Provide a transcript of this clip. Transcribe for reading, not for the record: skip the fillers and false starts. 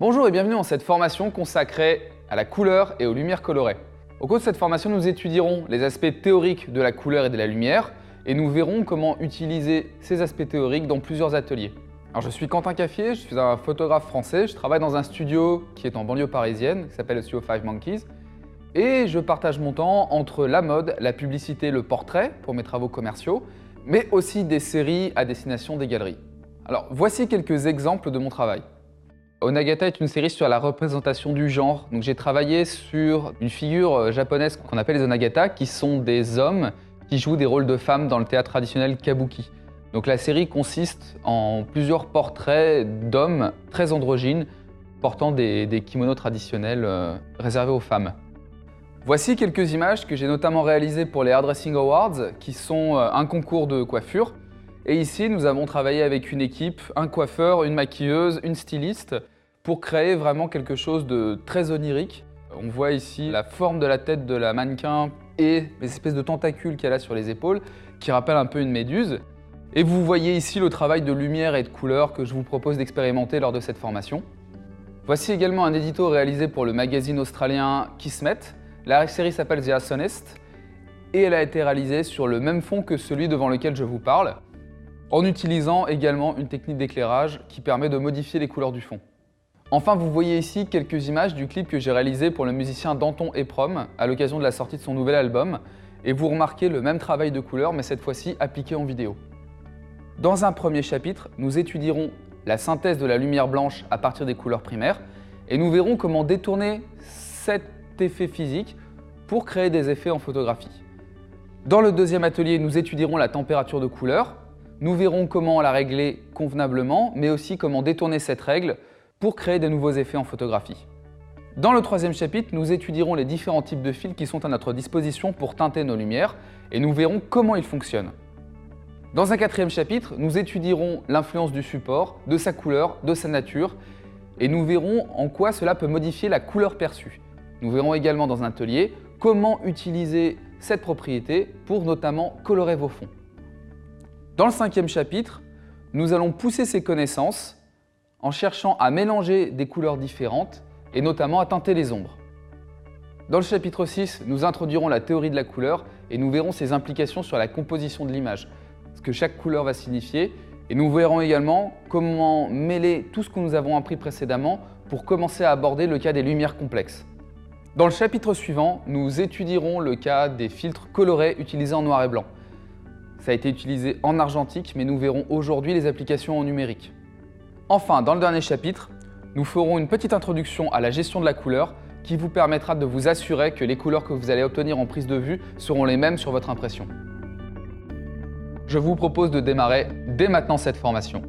Bonjour et bienvenue dans cette formation consacrée à la couleur et aux lumières colorées. Au cours de cette formation, nous étudierons les aspects théoriques de la couleur et de la lumière et nous verrons comment utiliser ces aspects théoriques dans plusieurs ateliers. Alors, je suis Quentin Caffier, je suis un photographe français, je travaille dans un studio qui est en banlieue parisienne, qui s'appelle le studio Five Monkeys, et je partage mon temps entre la mode, la publicité, le portrait pour mes travaux commerciaux, mais aussi des séries à destination des galeries. Alors, voici quelques exemples de mon travail. Onagata est une série sur la représentation du genre. Donc j'ai travaillé sur une figure japonaise qu'on appelle les Onagata, qui sont des hommes qui jouent des rôles de femmes dans le théâtre traditionnel kabuki. Donc la série consiste en plusieurs portraits d'hommes très androgynes portant des kimonos traditionnels réservés aux femmes. Voici quelques images que j'ai notamment réalisées pour les Hairdressing Awards, qui sont un concours de coiffure. Et ici, nous avons travaillé avec une équipe, un coiffeur, une maquilleuse, une styliste, pour créer vraiment quelque chose de très onirique. On voit ici la forme de la tête de la mannequin et les espèces de tentacules qu'elle a sur les épaules, qui rappellent un peu une méduse. Et vous voyez ici le travail de lumière et de couleur que je vous propose d'expérimenter lors de cette formation. Voici également un édito réalisé pour le magazine australien Kismet. La série s'appelle The Arsonist et elle a été réalisée sur le même fond que celui devant lequel je vous parle, en utilisant également une technique d'éclairage qui permet de modifier les couleurs du fond. Enfin, vous voyez ici quelques images du clip que j'ai réalisé pour le musicien Danton Eprom à l'occasion de la sortie de son nouvel album, et vous remarquez le même travail de couleur, mais cette fois-ci appliqué en vidéo. Dans un premier chapitre, nous étudierons la synthèse de la lumière blanche à partir des couleurs primaires, et nous verrons comment détourner cet effet physique pour créer des effets en photographie. Dans le deuxième atelier, nous étudierons la température de couleur. Nous verrons comment la régler convenablement, mais aussi comment détourner cette règle pour créer de nouveaux effets en photographie. Dans le troisième chapitre, nous étudierons les différents types de fils qui sont à notre disposition pour teinter nos lumières et nous verrons comment ils fonctionnent. Dans un quatrième chapitre, nous étudierons l'influence du support, de sa couleur, de sa nature et nous verrons en quoi cela peut modifier la couleur perçue. Nous verrons également dans un atelier comment utiliser cette propriété pour notamment colorer vos fonds. Dans le cinquième chapitre, nous allons pousser ces connaissances en cherchant à mélanger des couleurs différentes et notamment à teinter les ombres. Dans le chapitre 6, nous introduirons la théorie de la couleur et nous verrons ses implications sur la composition de l'image, ce que chaque couleur va signifier, et nous verrons également comment mêler tout ce que nous avons appris précédemment pour commencer à aborder le cas des lumières complexes. Dans le chapitre suivant, nous étudierons le cas des filtres colorés utilisés en noir et blanc. Ça a été utilisé en argentique, mais nous verrons aujourd'hui les applications en numérique. Enfin, dans le dernier chapitre, nous ferons une petite introduction à la gestion de la couleur qui vous permettra de vous assurer que les couleurs que vous allez obtenir en prise de vue seront les mêmes sur votre impression. Je vous propose de démarrer dès maintenant cette formation.